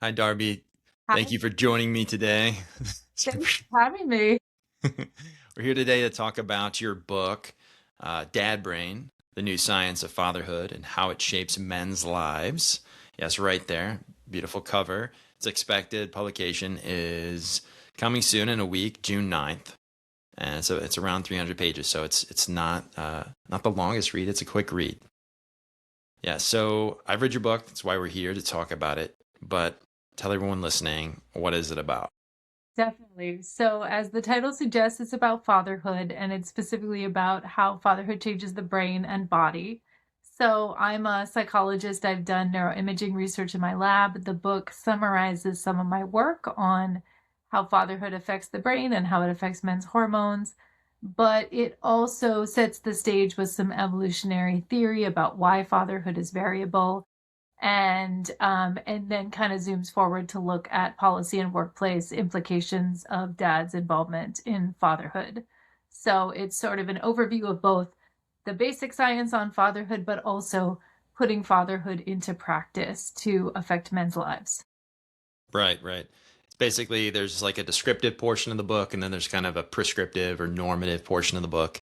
Hi, Darby. Hi, Thank you for joining me today. thanks for having me. We're here today to talk about your book, Dad Brain, The New Science of Fatherhood and How It Shapes Men's Lives. Yes, right there. Beautiful cover. It's expected publication is coming soon in a week, June 9th. And so it's around 300 pages, so it's not the longest read, it's a quick read. Yeah, so I've read your book. That's why we're here to talk about it. But tell everyone listening, what is it about? Definitely. So, as the title suggests, it's about fatherhood and it's specifically about how fatherhood changes the brain and body. So, I'm a psychologist. I've done neuroimaging research in my lab. The book summarizes some of my work on how fatherhood affects the brain and how it affects men's hormones. But it also sets the stage with some evolutionary theory about why fatherhood is variable and then kind of zooms forward to look at policy and workplace implications of dad's involvement in fatherhood. So it's sort of an overview of both the basic science on fatherhood, but also putting fatherhood into practice to affect men's lives. Right, right. It's basically there's like a descriptive portion of the book, and then there's kind of a prescriptive or normative portion of the book,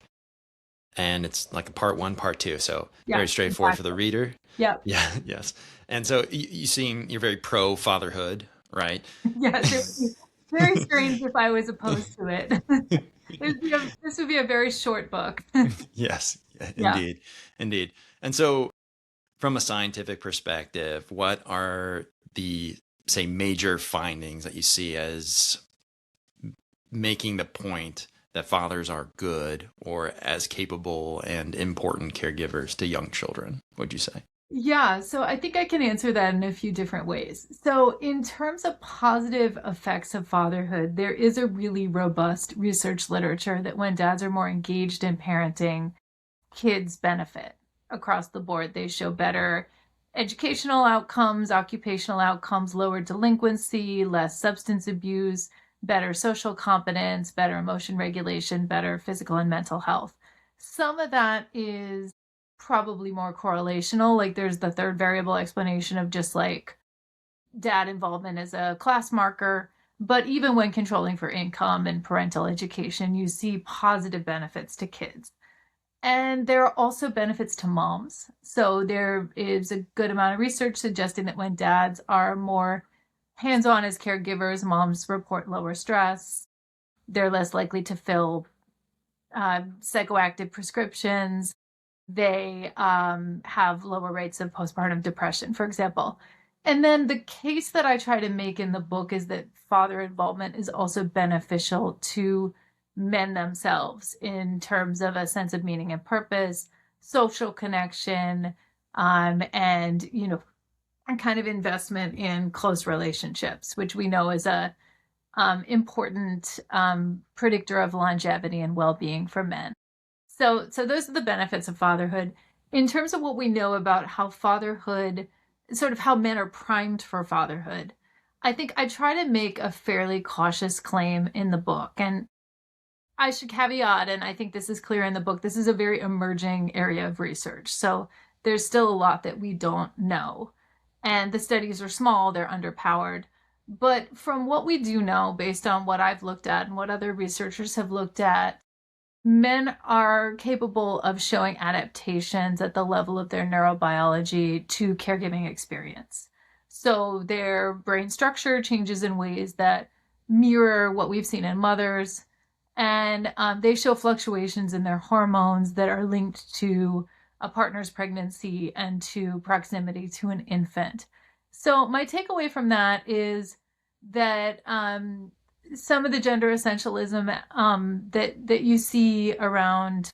and it's like a part one, part two. So Yeah, very straightforward for the exactly. reader. Yep. Yeah, yes. And so you seem you're very pro fatherhood, right? Yes, it would be very strange if I was opposed to it. This would be a very short book. Yes, Yeah. indeed, indeed. And so from a scientific perspective, what are the say major findings that you see as making the point that fathers are good or as capable and important caregivers to young children, would you say? Yeah, so I think I can answer that in a few different ways. So, in terms of positive effects of fatherhood, there is a really robust research literature that when dads are more engaged in parenting, kids benefit across the board. They show better educational outcomes, occupational outcomes, lower delinquency, less substance abuse, better social competence, better emotion regulation, better physical and mental health. Some of that is probably more correlational. Like there's the third variable explanation of just like dad involvement as a class marker. But even when controlling for income and parental education, you see positive benefits to kids. And there are also benefits to moms. So there is a good amount of research suggesting that when dads are more hands on as caregivers, moms report lower stress. They're less likely to fill psychoactive prescriptions. They have lower rates of postpartum depression, for example. And then the case that I try to make in the book is that father involvement is also beneficial to men themselves in terms of a sense of meaning and purpose, social connection, and a kind of investment in close relationships, which we know is a important predictor of longevity and well-being for men. So those are the benefits of fatherhood. In terms of what we know about how fatherhood, sort of how men are primed for fatherhood, I think I try to make a fairly cautious claim in the book. And I should caveat, and I think this is clear in the book, this is a very emerging area of research. So there's still a lot that we don't know. And the studies are small, they're underpowered. But from what we do know, based on what I've looked at and what other researchers have looked at, men are capable of showing adaptations at the level of their neurobiology to caregiving experience. So their brain structure changes in ways that mirror what we've seen in mothers, and they show fluctuations in their hormones that are linked to a partner's pregnancy and to proximity to an infant. So my takeaway from that is that some of the gender essentialism that you see around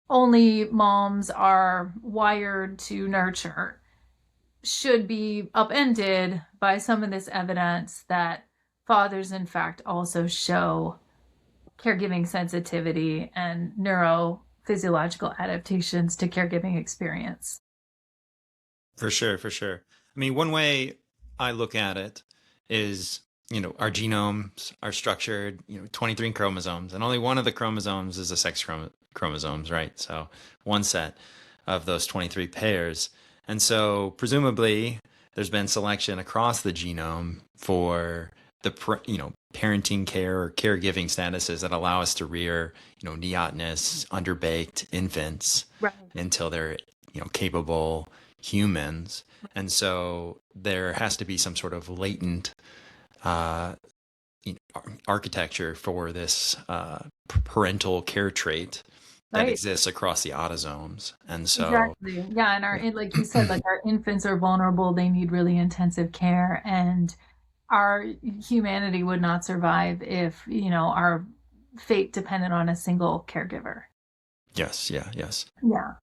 only moms are wired to nurture should be upended by some of this evidence that fathers, in fact, also show caregiving sensitivity and neurophysiological adaptations to caregiving experience. For sure, for sure. I mean, one way I look at it is, our genomes are structured, 23 chromosomes, and only one of the chromosomes is a chromosomes, right? So one set of those 23 pairs. And so presumably there's been selection across the genome for parenting care or caregiving statuses that allow us to rear neotenous, underbaked infants Right. until they're capable humans. And so there has to be some sort of latent uh, architecture for this parental care trait that Right. exists across the autosomes. And so, Exactly. Yeah, and yeah, like you said, like our infants are vulnerable, they need really intensive care, and our humanity would not survive if, our fate depended on a single caregiver. yes, yeah, yes. Yeah.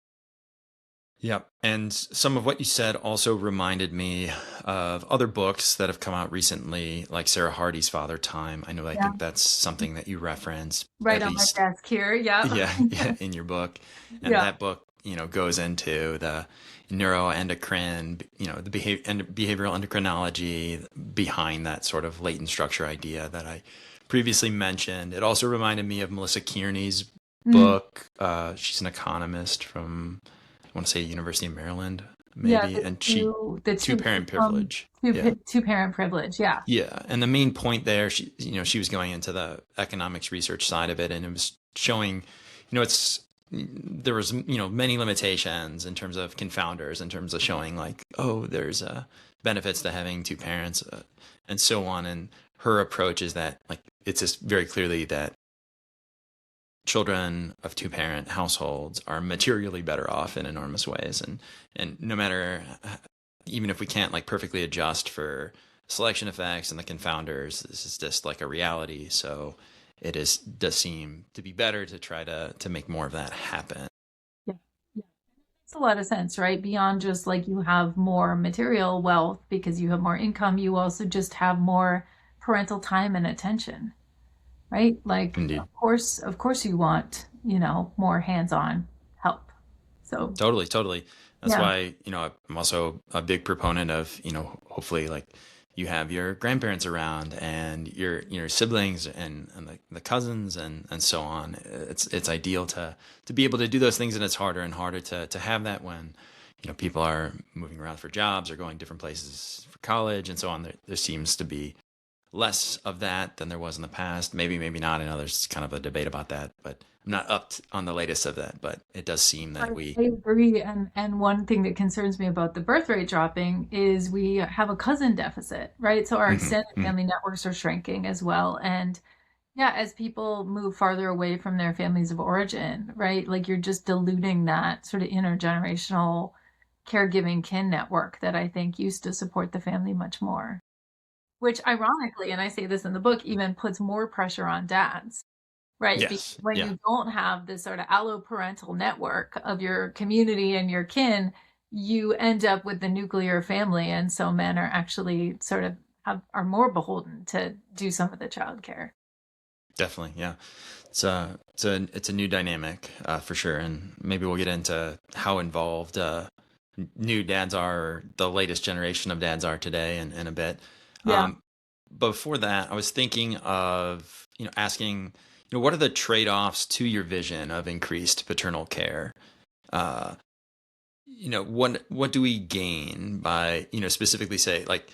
Yep. And some of what you said also reminded me of other books that have come out recently, like Sarah Hardy's Father Time. I Yeah. think that's something that you reference, Right at on my least, desk here. Yeah. yeah, yeah, in your book. And Yeah. that book, goes into the neuroendocrine, the behavioral endocrinology behind that sort of latent structure idea that I previously mentioned. It also reminded me of Melissa Kearney's Mm. book. She's an economist from, I want to say, University of Maryland, Yeah, maybe, the and the two two parent privilege. Yeah. two parent privilege. Yeah. Yeah, and the main point there, she was going into the economics research side of it, and it was showing, it's there was many limitations in terms of confounders, in terms of showing like, oh, there's benefits to having two parents, and so on. And her approach is that like it's just very clearly that children of two parent households are materially better off in enormous ways, and no matter, even if we can't like perfectly adjust for selection effects and the confounders, this is just like a reality. So does seem to be better to try to make more of that happen. Yeah. Yeah. Makes a lot of sense, right? Beyond just like you have more material wealth because you have more income, you also just have more parental time and attention, right? Like, Indeed. of course you want, more hands-on help. So, Totally, totally. That's yeah. why, I'm also a big proponent of, hopefully like you have your grandparents around and your siblings and the cousins and so on. It's ideal to be able to do those things, and it's harder and harder to have that when, people are moving around for jobs or going different places for college and so on. There seems to be less of that than there was in the past. Maybe, maybe not. I know there's kind of a debate about that, but I'm not on the latest of that. But it does seem I that we. I agree. And one thing that concerns me about the birth rate dropping is we have a cousin deficit, right? So our Mhm, extended mhm. family networks are shrinking as well. And yeah, as people move farther away from their families of origin, right? Like you're just diluting that sort of intergenerational caregiving kin network that I think used to support the family much more. Which ironically, and I say this in the book, even puts more pressure on dads, right? Because Yes. when Yeah. you don't have this sort of alloparental network of your community and your kin, you end up with the nuclear family. And so men are actually sort of are more beholden to do some of the childcare. Definitely. Yeah. It's a new dynamic for sure, and maybe we'll get into how involved new dads are, or the latest generation of dads are today, in a bit. Yeah. Um, Before that, I was thinking of asking, what are the trade-offs to your vision of increased paternal care? Uh, what do we gain by specifically say like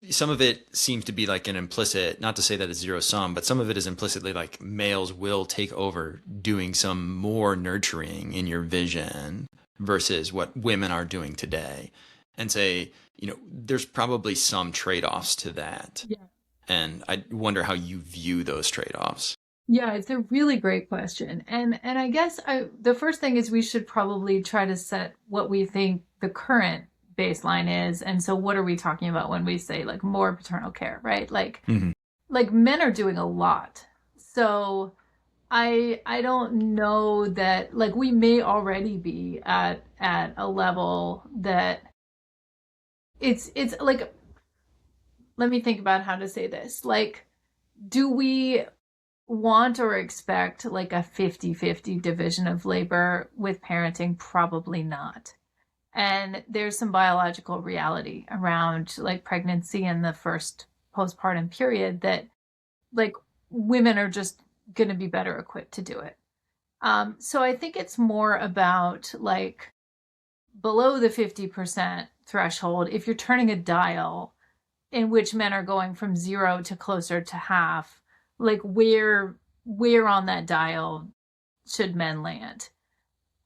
some of it seems to be like an implicit, not to say that it's zero sum, but some of it is implicitly like males will take over doing some more nurturing in your vision versus what women are doing today. And say, there's probably some trade offs to that. Yeah. And I wonder how you view those trade offs. Yeah, it's a really great question. And I guess the first thing is we should probably try to set what we think the current baseline is. And so what are we talking about when we say like more paternal care, right? Hmm. Like men are doing a lot. So I don't know that like we may already be at a level that it's like let me think about how to say this. Like do we want or expect like a 50-50 division of labor with parenting? Probably not. And there's some biological reality around like pregnancy and the first postpartum period that like women are just going to be better equipped to do it. So I think it's more about like below the 50% threshold, if you're turning a dial in which men are going from zero to closer to half, like where on that dial should men land?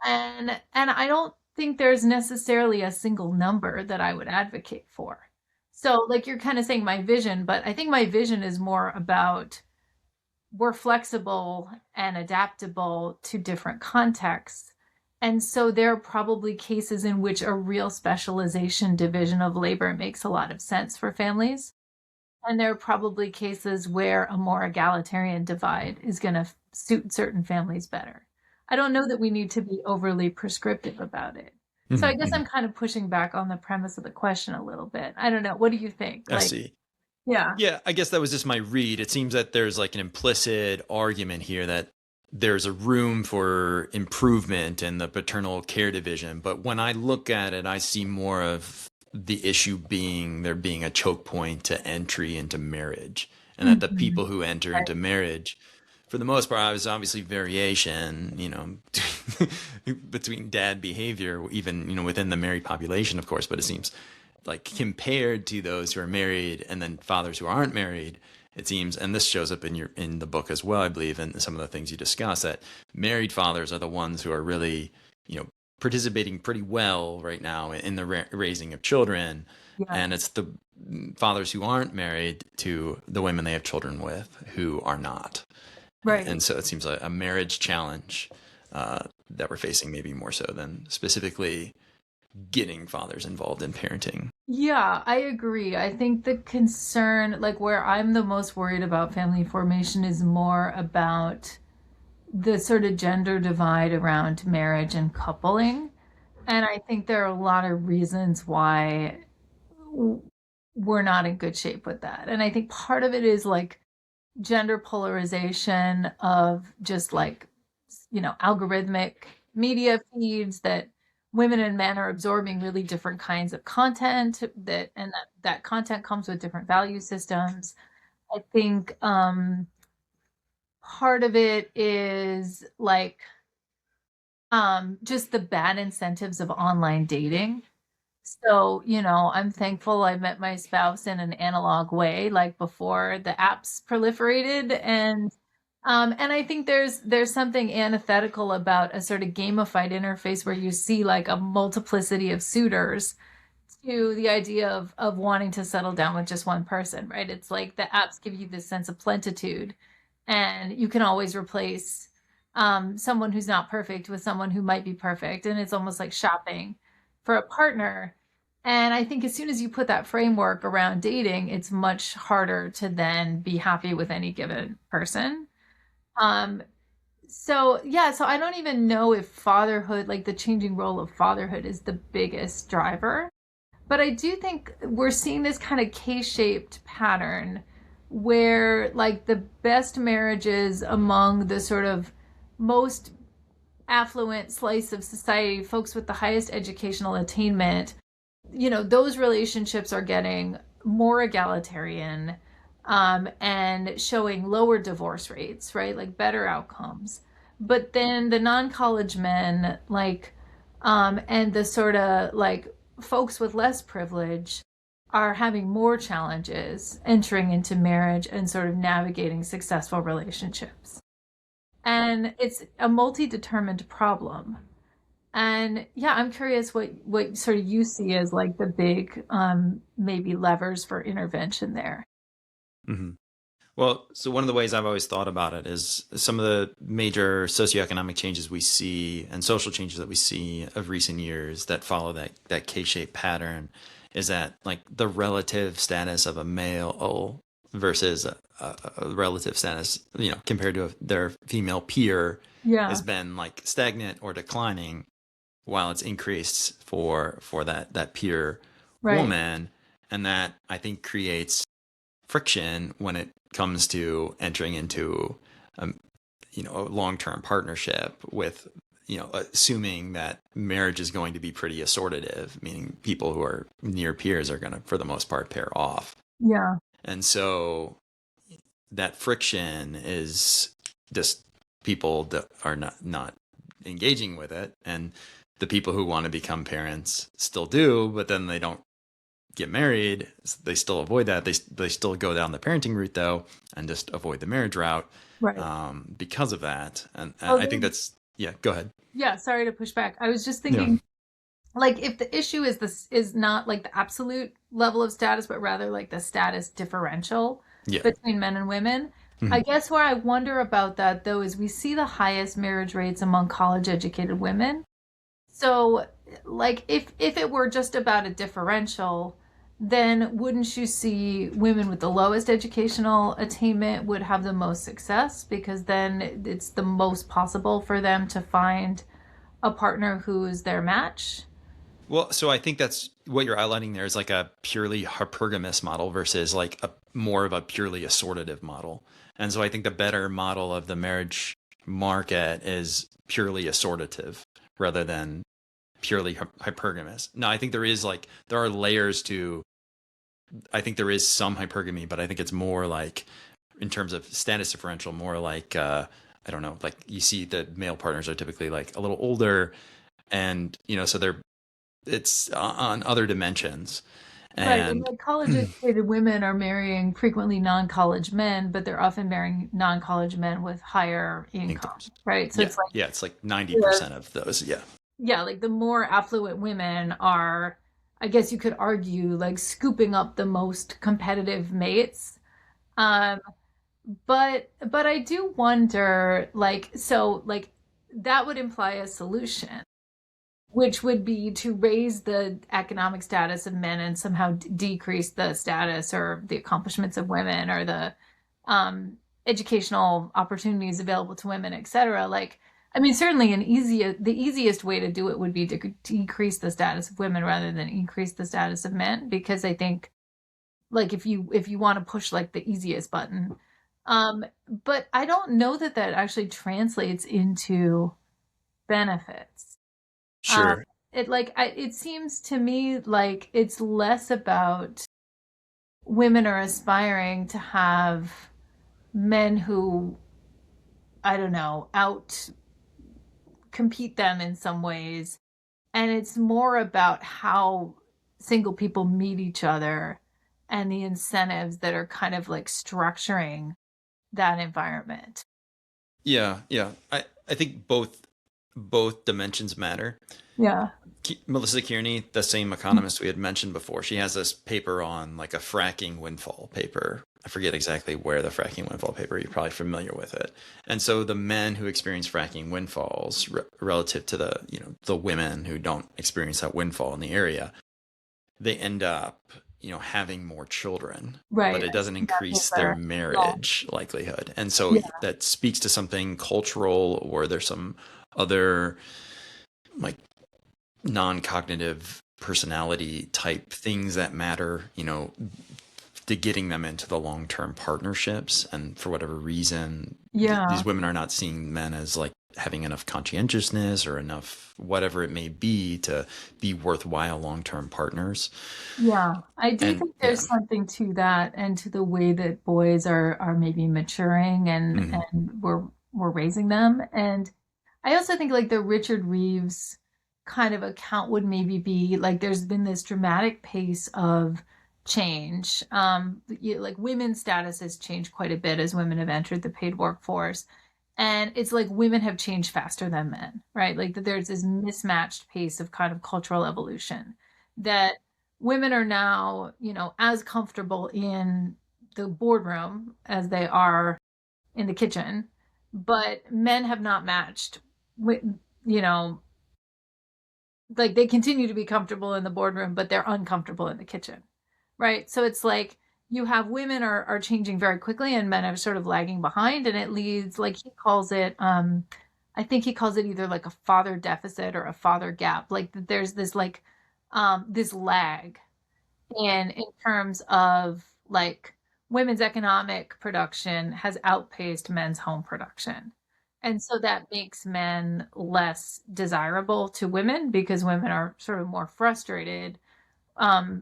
And I don't think there's necessarily a single number that I would advocate for. So like you're kind of saying my vision, but I think my vision is more about we're flexible and adaptable to different contexts. And so there are probably cases in which a real specialization division of labor makes a lot of sense for families. And there are probably cases where a more egalitarian divide is going to suit certain families better. I don't know that we need to be overly prescriptive about it. So I Mhm, guess mhm. I'm kind of pushing back on the premise of the question a little bit. I don't know. What do you think? I Like, see. yeah, Yeah, I guess that was just my read. It seems that there's like an implicit argument here that there's a room for improvement in the paternal care division. But when I look at it, I see more of the issue being there being a choke point to entry into marriage. And that the hmm, people who enter right, into marriage, for the most part, there's obviously variation, between dad behavior, even, within the married population, of course, but it seems like compared to those who are married and then fathers who aren't married, it seems, and this shows up in the book as well, I believe, and some of the things you discuss, that married fathers are the ones who are really, participating pretty well right now in the raising of children, yeah, and it's the fathers who aren't married to the women they have children with who are not, and right. so it seems like a marriage challenge that we're facing, maybe more so than specifically getting fathers involved in parenting. Yeah, I agree. I think the concern, like where I'm the most worried about family formation, is more about the sort of gender divide around marriage and coupling. And I think there are a lot of reasons why we're not in good shape with that. And I think part of it is like gender polarization of just like, algorithmic media feeds that women and men are absorbing really different kinds of content that content comes with different value systems. I think part of it is like just the bad incentives of online dating. So, I'm thankful I met my spouse in an analog way, like before the apps proliferated. And I think there's something antithetical about a sort of gamified interface where you see like a multiplicity of suitors to the idea of wanting to settle down with just one person, right? It's like the apps give you this sense of plentitude, and you can always replace someone who's not perfect with someone who might be perfect. And it's almost like shopping for a partner. And I think as soon as you put that framework around dating, it's much harder to then be happy with any given person. Um, so yeah, so I don't even know if fatherhood, like the changing role of fatherhood, is the biggest driver. But I do think we're seeing this kind of K-shaped pattern where like the best marriages among the sort of most affluent slice of society, folks with the highest educational attainment, those relationships are getting more egalitarian, and showing lower divorce rates, right? Like better outcomes. But then the non-college men, like, and the sort of like folks with less privilege are having more challenges entering into marriage and sort of navigating successful relationships. And it's a multi-determined problem. And yeah, I'm curious what sort of you see as like the big maybe levers for intervention there. Hmm. Well, so one of the ways I've always thought about it is some of the major socioeconomic changes we see and social changes that we see of recent years that follow that K-shaped pattern is that like the relative status of a male versus a relative status, compared to their female peer has Yeah, been like stagnant or declining while it's increased for that peer right. woman, and that I think creates friction when it comes to entering into um, a long-term partnership with assuming that marriage is going to be pretty assortative, meaning people who are near peers are going to for the most part pair off, Yeah. and so that friction is just people that are not engaging with it, and the people who want to become parents still do, but then they don't get married. They still avoid that. They still go down the parenting route though, and just avoid the marriage route Right. because of that. And Oh, I think that's yeah. Go ahead. yeah, sorry to push back. I was just Yeah. thinking, like, if the issue is this is not like the absolute level of status, but rather like the status differential Yeah. between men and women. I Mhm. guess where I wonder about that though is we see the highest marriage rates among college educated women. So, like, if it were just about a differential, then wouldn't you see women with the lowest educational attainment would have the most success because then it's the most possible for them to find a partner who's their match? Well, so I think that's what you're outlining there is like a purely hypergamous model versus like a more of a purely assortative model. And so I think the better model of the marriage market is purely assortative rather than purely hypergamous. Now, I think there are layers to. I think there is some hypergamy, but I think it's more like in terms of status differential, more like I don't know, like you see the male partners are typically like a little older, and so it's on other dimensions, Right. And and like college educated women are marrying frequently non-college men, but they're often marrying non-college men with higher income, incomes. right? So Yeah, it's like yeah, it's like ninety the percent of those. Yeah, yeah, like the more affluent women are, I guess you could argue, like scooping up the most competitive mates. Um, but I do wonder, like, so like that would imply a solution, which would be to raise the economic status of men and somehow decrease the status or the accomplishments of women or the um, educational opportunities available to women, et cetera. Like, I mean, certainly the easiest way to do it would be to decrease the status of women rather than increase the status of men, because I think like if you want to push like the easiest button, um, but I don't know that that actually translates into benefits. Um, sure. it seems to me like it's less about women are aspiring to have men who, I don't know, out compete them in some ways. And it's more about how single people meet each other and the incentives that are kind of like structuring that environment. Yeah, yeah. I think both dimensions matter. Yeah. Melissa Kearney, the same economist we had mentioned before, she has this paper on like a fracking windfall paper. I forget exactly where the fracking windfall paper, you're probably familiar with it. And so the men who experience fracking windfalls relative to the women who don't experience that windfall in the area, they end up, having more children, but Right. it I've doesn't seen that increase their paper. No. marriage likelihood. And so Yeah. that speaks to something cultural, or there's some other like non-cognitive personality type things that matter, to getting them into the long-term partnerships. And for whatever reason, these Yeah. women are not seeing men as like having enough conscientiousness or enough whatever it may be to be worthwhile long-term partners. Yeah. I do And think yeah. there's something to that and to the way that boys are maybe maturing Mhm. and we're raising them. And I also think like the Richard Reeves kind of account would maybe be like there's been this dramatic pace of change. Like women's status has changed quite a bit as women have entered the paid workforce. And it's like women have changed faster than men, right? Like that there's this mismatched pace of kind of cultural evolution that women are now, as comfortable in the boardroom as they are in the kitchen, but men have not matched with, you know, like they continue to be comfortable in the boardroom, but they're uncomfortable in the kitchen, right? So it's like you have women are changing very quickly and men are sort of lagging behind, and it leads, like he calls it, I think he calls it either like a father deficit or a father gap. Like there's this like this lag in terms of like women's economic production has outpaced men's home production. And so that makes men less desirable to women because women are sort of more frustrated,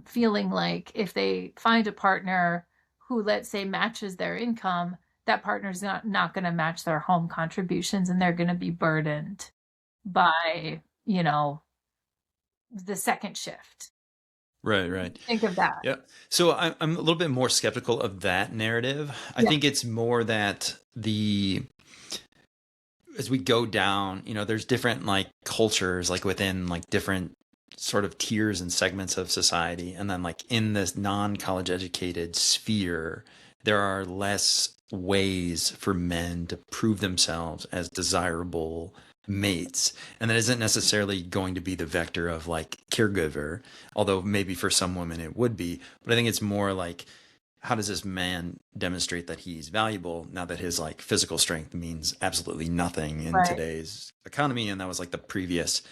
feeling like if they find a partner who, let's say, matches their income, that partner's not going to match their home contributions and they're going to be burdened by, the second shift. Right, right. Think of that. Yeah. So I'm a little bit more skeptical of that narrative. I Yeah. think it's more that as we go down, there's different like cultures, like within like different sort of tiers and segments of society. And then like in this non-college educated sphere, there are less ways for men to prove themselves as desirable mates. And that isn't necessarily going to be the vector of like caregiver, although maybe for some women it would be. But I think it's more like, how does this man demonstrate that he's valuable now that his like physical strength means absolutely nothing in Right. today's economy? And that was like the previous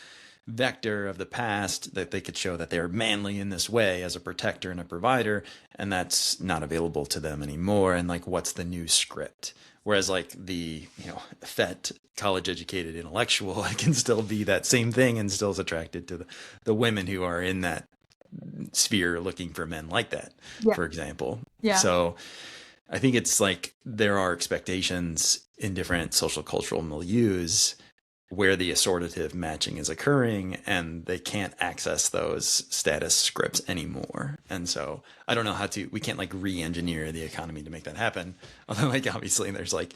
vector of the past, that they could show that they're manly in this way as a protector and a provider, and that's not available to them anymore. And like, what's the new script? Whereas like the fet college educated intellectual can still be that same thing and still is attracted to the women who are in that sphere looking for men like that, Yeah. for example. Yeah. So I think it's like there are expectations in different social cultural milieus where the assortative matching is occurring, and they can't access those status scripts anymore. And so I don't know we can't like re-engineer the economy to make that happen. Although like obviously there's like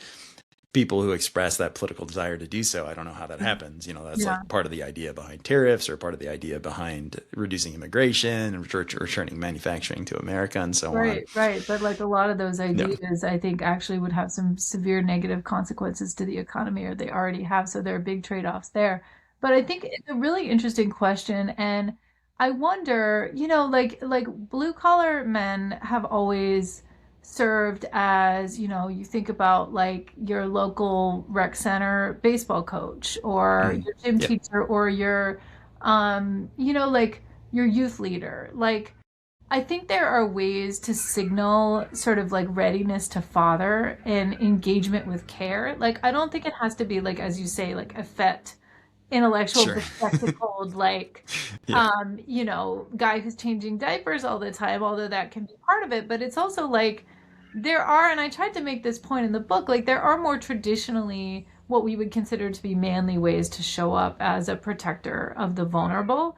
people who express that political desire to do so. I don't know how that happens. That's Yeah. like part of the idea behind tariffs, or part of the idea behind reducing immigration and returning manufacturing to America and so on. Right, right. But like a lot of those Yeah, ideas, I think actually would have some severe negative consequences to the economy, or they already have. So there are big trade-offs there. But I think it's a really interesting question. And I wonder, like blue collar men have always served as, you think about like your local rec center baseball coach or mm, your gym yeah, teacher or your like your youth leader. Like I think there are ways to signal sort of like readiness to father and engagement with care. Like, I don't think it has to be like, as you say, like a fet intellectual sure. bespectacled, like, Yeah, guy who's changing diapers all the time, although that can be part of it. But it's also like there are, and I tried to make this point in the book, like there are more traditionally what we would consider to be manly ways to show up as a protector of the vulnerable.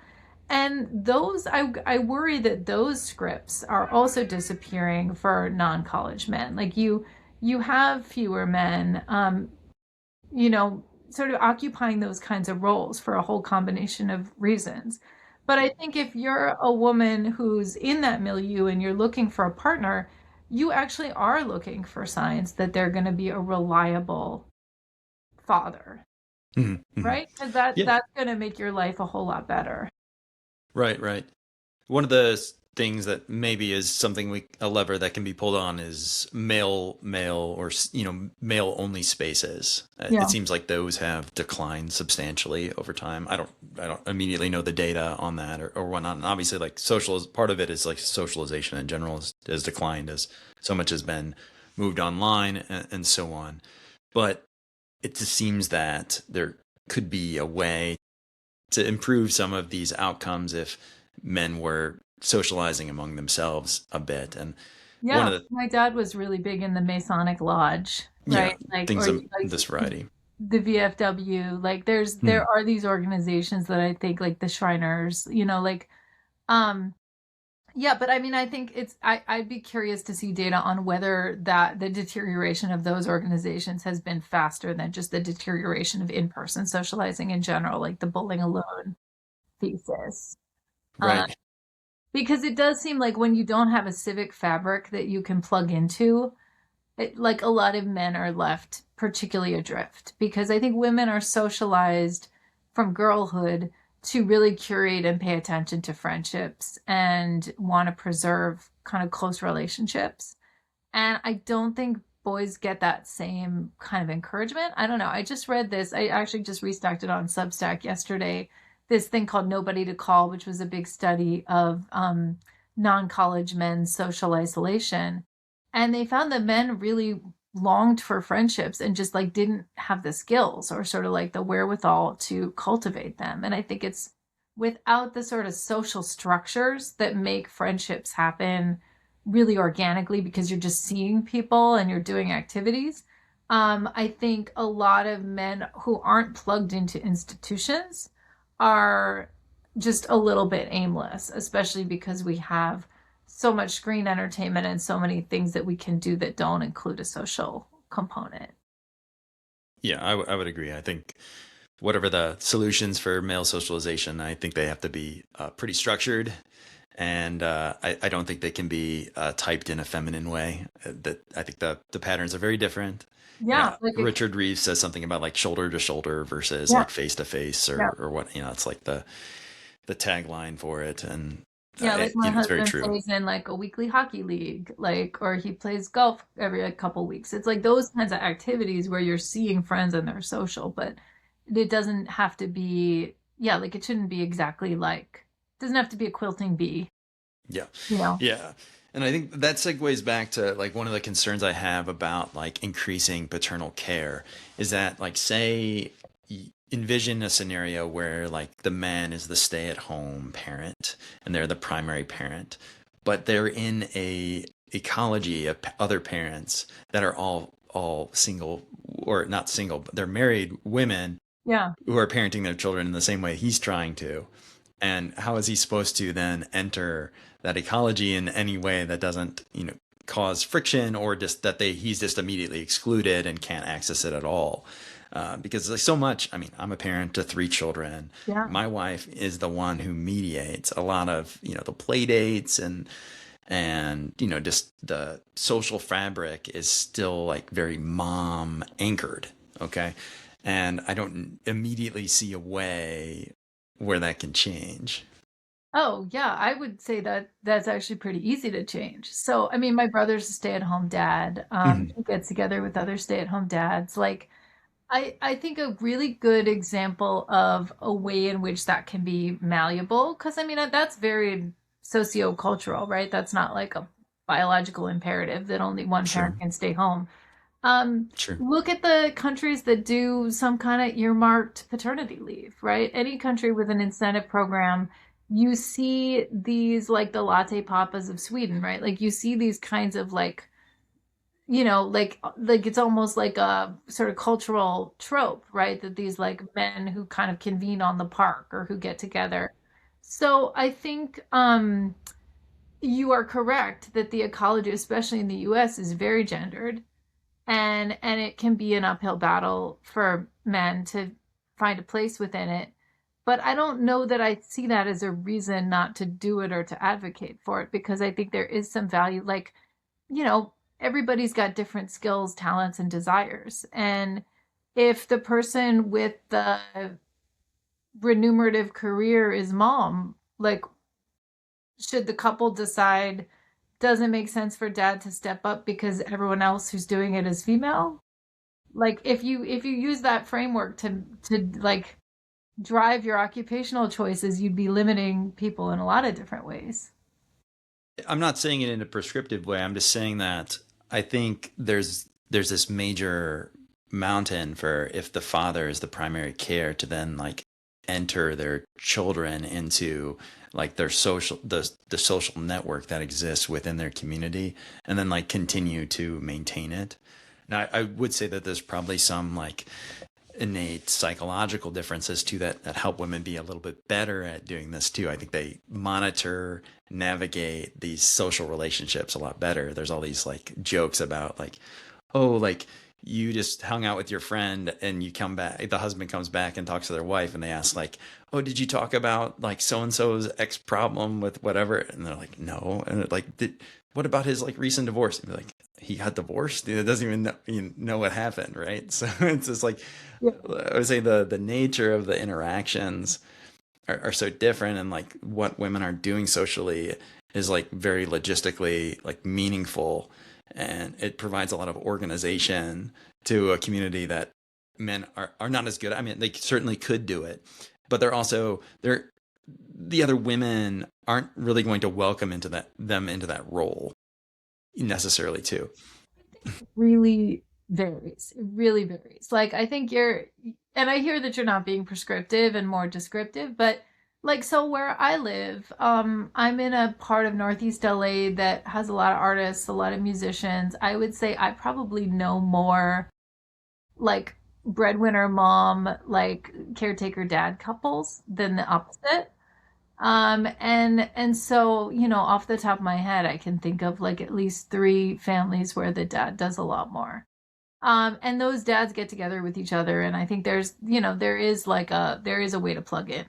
And those, I worry that those scripts are also disappearing for non-college men. Like you have fewer men, you know, sort of occupying those kinds of roles for a whole combination of reasons. But I think if you're a woman who's in that milieu and you're looking for a partner, you actually are looking for signs that they're going to be a reliable father, hmm, hmm, right? Because that yeah, that's going to make your life a whole lot better. right, right. One of the things that maybe is something a lever that can be pulled on is male, or male only spaces. It Yeah. seems like those have declined substantially over time. I don't immediately know the data on that, or whatnot. And obviously, like part of it is like socialization in general has declined as so much has been moved online, and so on. But it just seems that there could be a way to improve some of these outcomes if men were socializing among themselves a bit. And one Yeah, of the, my dad was really big in the Masonic Lodge, yeah, right? Like, things or of like this variety. the VFW. Like, there Hmm. are these organizations that I think, like the Shriners, like, um, yeah. But I mean, I think I'd be curious to see data on whether that the deterioration of those organizations has been faster than just the deterioration of in-person socializing in general, like the bullying alone thesis. Uh, Right. because it does seem like when you don't have a civic fabric that you can plug into, like a lot of men are left particularly adrift because I think women are socialized from girlhood to really curate and pay attention to friendships and want to preserve kind of close relationships. And I don't think boys get that same kind of encouragement. I don't know. I just read this. I actually just restocked it on Substack yesterday. This thing called Nobody to Call, which was a big study of non-college men's social isolation. And they found that men really longed for friendships and just like didn't have the skills or sort of like the wherewithal to cultivate them. And I think it's without the sort of social structures that make friendships happen really organically because you're just seeing people and you're doing activities. I think a lot of men who aren't plugged into institutions are just a little bit aimless, especially because we have so much screen entertainment and so many things that we can do that don't include a social component. Yeah, I would agree. I think whatever the solutions for male socialization, I think they have to be pretty structured. And I don't think they can be typed in a feminine way. That I think the patterns are very different. You Yeah, know, like it, Richard Reeves says something about like shoulder to shoulder versus yeah, like face to face, yeah. or what, it's like the tagline for it, and Yeah, like my it's very husband true. plays in like a weekly hockey league, like, or he plays golf every like couple weeks. It's like those kinds of activities where you're seeing friends and they're social, but it doesn't have to be, yeah, like it shouldn't be exactly like, it doesn't have to be a quilting bee, Yeah. you know? Yeah. And I think that segues back to like one of the concerns I have about like increasing paternal care is that like say envision a scenario where like the man is the stay-at-home parent and they're the primary parent, but they're in a ecology of other parents that are all single, or not single, but they're married women Yeah. who are parenting their children in the same way he's trying to. And how is he supposed to then enter that ecology in any way that doesn't, cause friction, or just that he's just immediately excluded and can't access it at all? Because like so much, I mean, I'm a parent to 3 children. Yeah. My wife is the one who mediates a lot of, the play dates, and just the social fabric is still like very mom anchored. Okay. And I don't immediately see a way where that can change. Oh, yeah, I would say that that's actually pretty easy to change. So, I mean, my brother's a stay-at-home dad. Mhm. He gets together with other stay-at-home dads. Like, I think a really good example of a way in which that can be malleable, because I mean, that's very sociocultural, right? That's not like a biological imperative that only one parent Sure. can stay home. Um, Sure. Look at the countries that do some kind of earmarked paternity leave, right? Any country with an incentive program, you see these like the latte papas of Sweden, right? Like you see these kinds of like, like it's almost like a sort of cultural trope, right? That these like men who kind of convene on the park or who get together. So I think you are correct that the ecology, especially in the US, is very gendered, and it can be an uphill battle for men to find a place within it. But I don't know that I see that as a reason not to do it or to advocate for it, because I think there is some value. Like, everybody's got different skills, talents, and desires. And if the person with the remunerative career is mom, like, should the couple decide doesn't make sense for dad to step up because everyone else who's doing it is female? Like if you use that framework to like drive your occupational choices, you'd be limiting people in a lot of different ways. I'm not saying it in a prescriptive way. I'm just saying that I think there's this major mountain for, if the father is the primary care, to then like enter their children into like their the social network that exists within their community, and then like continue to maintain it. Now I would say that there's probably some like innate psychological differences too, that help women be a little bit better at doing this too. I think they monitor, navigate these social relationships a lot better. There's all these like jokes about like, oh, like you just hung out with your friend and you come back, the husband comes back and talks to their wife and they ask like, oh, did you talk about like so and so's ex problem with whatever? And they're like, no. And they're like, what about his like recent divorce? And they're like, he got divorced. It doesn't even know what happened, right? So it's just like, Yeah. I would say the nature of the interactions are so different, and like what women are doing socially is like very logistically like meaningful, and it provides a lot of organization to a community that men are not as good. I mean, they certainly could do it, but they're the other women aren't really going to welcome into that role necessarily too. Really varies. It really varies. Like I think and I hear that you're not being prescriptive and more descriptive, but like so where I live, I'm in a part of Northeast LA that has a lot of artists, a lot of musicians. I would say I probably know more like breadwinner mom, like caretaker dad couples than the opposite. And so, off the top of my head, I can think of like at least three families where the dad does a lot more. And those dads get together with each other, and I think there is a way to plug in.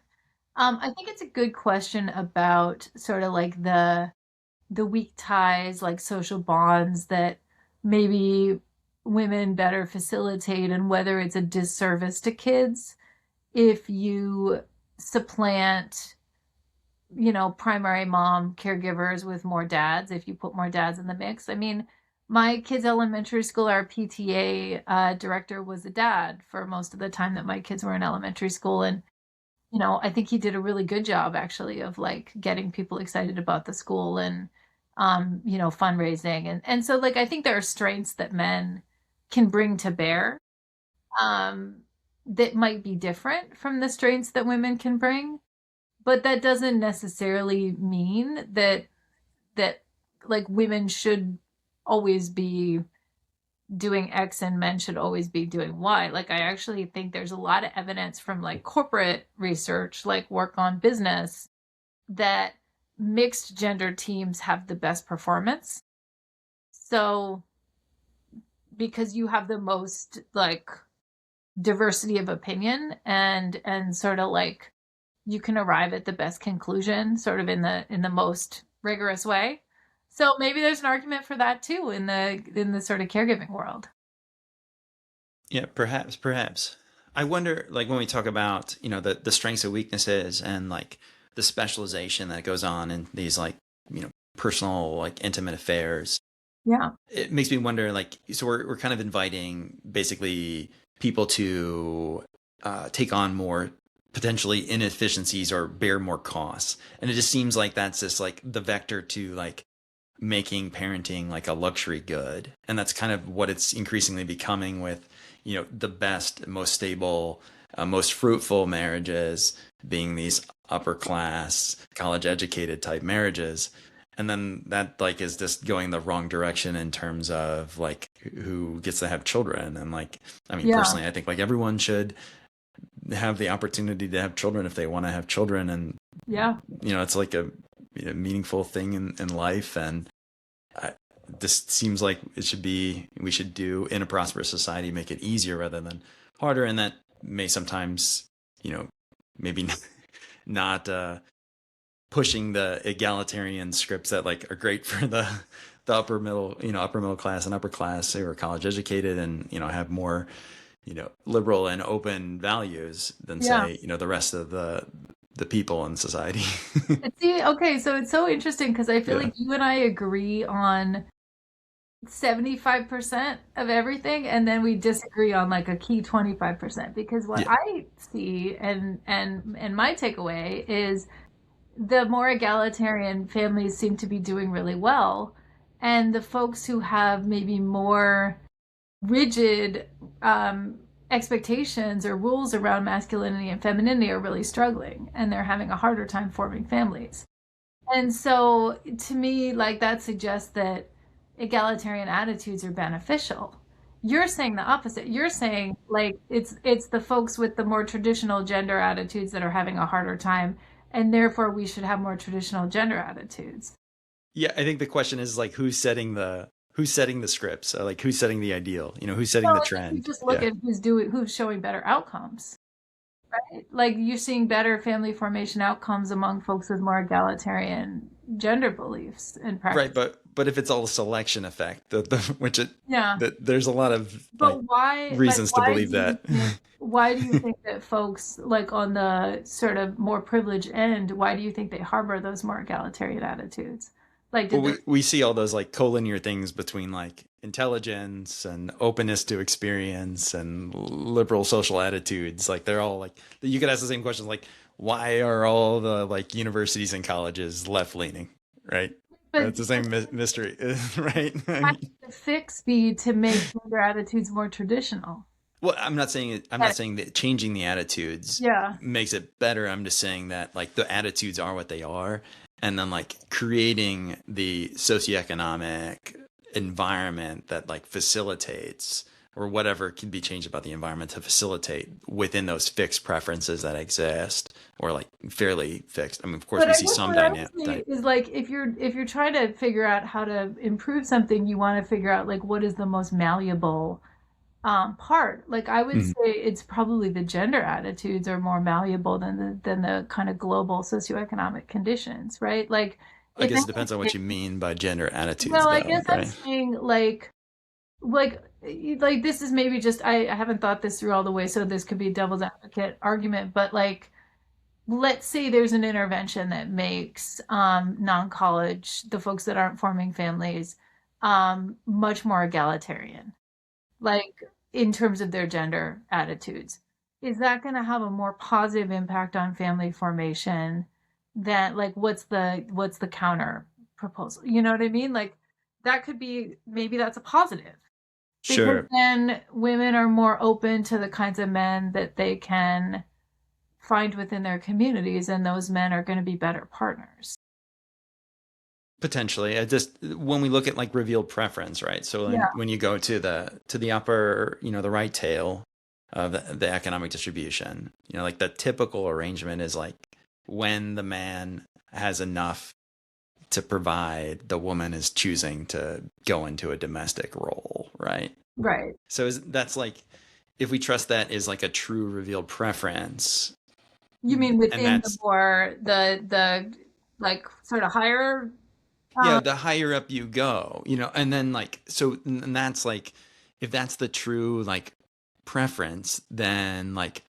I think it's a good question about sort of like the weak ties, like social bonds that maybe women better facilitate, and whether it's a disservice to kids if you supplant, primary mom caregivers with more dads, if you put more dads in the mix. I mean, my kids' elementary school, our PTA director was a dad for most of the time that my kids were in elementary school. And, I think he did a really good job actually of like getting people excited about the school and, fundraising. And so like, I think there are strengths that men can bring to bear um, that might be different from the strengths that women can bring, but that doesn't necessarily mean that like women should always be doing X and men should always be doing Y. Like I actually think there's a lot of evidence from like corporate research, like work on business, that mixed gender teams have the best performance. So because you have the most like diversity of opinion and sort of like you can arrive at the best conclusion sort of in the most rigorous way. So maybe there's an argument for that too in the sort of caregiving world. Yeah, perhaps. I wonder, like when we talk about, the strengths and weaknesses and like the specialization that goes on in these like, personal, like intimate affairs. Yeah. It makes me wonder, like, so we're kind of inviting basically people to take on more potentially inefficiencies or bear more costs, and it just seems like that's just like the vector to like making parenting like a luxury good, and that's kind of what it's increasingly becoming with the best, most stable, most fruitful marriages being these upper class, college educated type marriages. And then that like is just going the wrong direction in terms of like who gets to have children. And like, I mean, Yeah. personally, I think like everyone should have the opportunity to have children if they want to have children. And, Yeah. it's like a meaningful thing in life. And I, this seems like we should do in a prosperous society, make it easier rather than harder. And that may sometimes, maybe not pushing the egalitarian scripts that like are great for the upper middle class and upper class who are college educated and have more liberal and open values than Yeah. say the rest of the people in society. See, okay, so it's so interesting because I feel Yeah. like you and I agree on 75% of everything, and then we disagree on like a key 25%. Because what Yeah. I see and my takeaway is the more egalitarian families seem to be doing really well, and the folks who have maybe more rigid expectations or rules around masculinity and femininity are really struggling, and they're having a harder time forming families. And so to me, like that suggests that egalitarian attitudes are beneficial. You're saying the opposite. You're saying like it's the folks with the more traditional gender attitudes that are having a harder time, and therefore we should have more traditional gender attitudes. Yeah, I think the question is like who's setting the scripts, like who's setting the ideal, who's setting Well, the I think you trend. just look Yeah. at who's showing better outcomes, right? Like you're seeing better family formation outcomes among folks with more egalitarian gender beliefs and Right, practice. but if it's all a selection effect, which Yeah. that there's a lot of like But why, like, reasons to believe that. why do you think that folks like on the sort of more privileged end, why do you think they harbor those more egalitarian attitudes? Like, Well, did the, we see all those like collinear things between like intelligence and openness to experience and liberal social attitudes. Like they're all like you could ask the same questions like why are all the like universities and colleges left leaning, right? but That's the same mystery, right? why would the fix be to make gender attitudes more traditional? Well, I'm not saying it. I'm not That- saying that changing the attitudes Yeah. makes it better. I'm just saying that like the attitudes are what they are, and then like creating the socioeconomic environment that like facilitates or whatever can be changed about the environment to facilitate within those fixed preferences that exist, or like fairly fixed. I mean, of course, But we I see guess some what I would dynamic. say is like if you're trying to figure out how to improve something, you want to figure out like what is the most malleable part. Like I would say it's probably the gender attitudes are more malleable than the kind of global socioeconomic conditions, right? Like I if guess it depends on what anything, you mean by gender attitudes, well, I though, guess I'm right? saying like like this is maybe just I haven't thought this through all the way, so this could be a devil's advocate argument, but like let's say there's an intervention that makes non-college, the folks that aren't forming families, much more egalitarian, like in terms of their gender attitudes. Is that going to have a more positive impact on family formation than like what's the counter proposal? You know what I mean? Like that could be maybe that's a positive because Sure. then women are more open to the kinds of men that they can find within their communities, and those men are going to be better partners. Potentially, I just when we look at like revealed preference, right? So Yeah, when you go to the upper, the right tail of the economic distribution, like the typical arrangement is like when the man has enough to provide, the woman is choosing to go into a domestic role, right? right. So that's like if we trust that is like a true revealed preference, You mean and within the that's more the like sort of higher yeah, um the higher up you go, and then like so and that's like if that's the true like preference, then like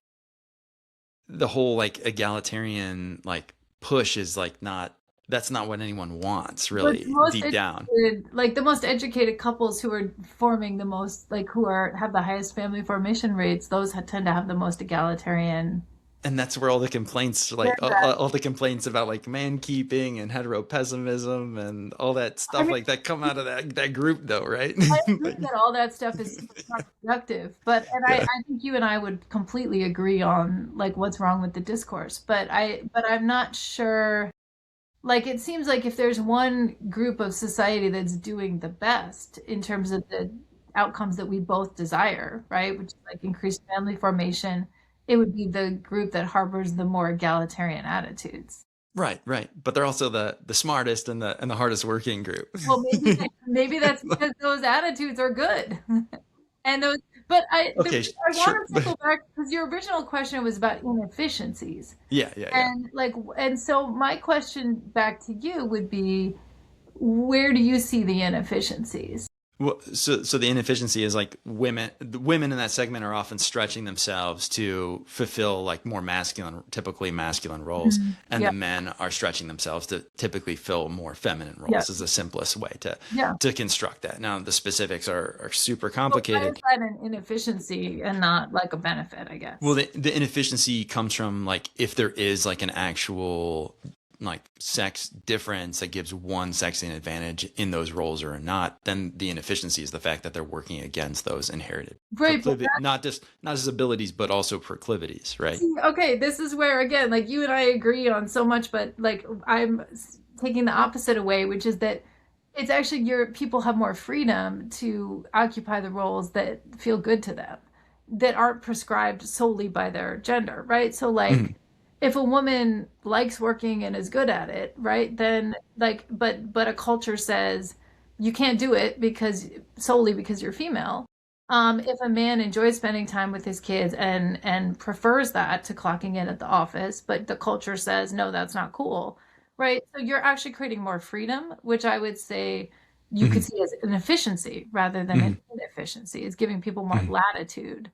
the whole like egalitarian like push is like not that's not what anyone wants but the really most deep down. educated like the most educated couples who are forming the most like who are have the highest family formation rates, those tend to have the most egalitarian And that's where all the complaints like gender. all the complaints about like man keeping and heteropessimism and all that I stuff mean, like that come out of that group though, right? I agree Like, that all that stuff is super counterproductive, but yeah. I think you and I would completely agree on like what's wrong with the discourse. But I'm not sure. Like it seems like if there's one group of society that's doing the best in terms of the outcomes that we both desire, right, which is like increased family formation, it would be the group that harbors the more egalitarian attitudes. Right, right. But they're also the smartest and the hardest working group. Well, maybe that's because those attitudes are good. And those, but Okay, I want sure. to circle back because your original question was about inefficiencies, Yeah, yeah, yeah. and and so my question back to you would be, where do you see the inefficiencies? Well, so the inefficiency is like the women in that segment are often stretching themselves to fulfill like more masculine, typically masculine roles, Mhm. and Yeah, the men are stretching themselves to typically fill more feminine yeah, roles. Is the simplest way yeah. to construct that. Now the specifics are super But why is complicated. that an inefficiency and not like a benefit, I Well, guess? the inefficiency comes from like if there is like an actual like sex difference that gives one sex an advantage in those roles or not, then the inefficiency is the fact that they're working against those inherited Right, but not just abilities but also proclivities, right? see, okay, this is where again, like you and I agree on so much, but like taking the opposite away, which is that it's actually your people have more freedom to occupy the roles that feel good to them, that aren't prescribed solely by their gender, right? So like Mhm. if a woman likes working and is good at it, right, then like but a culture says you can't do it because solely because you're female. If a man enjoys spending time with his kids and prefers that to clocking in at the office, but the culture says no, that's not cool, right? So you're actually creating more freedom, which I would say you could Mhm. see as an efficiency rather than an Mhm. inefficiency. It's giving people more Mhm. latitude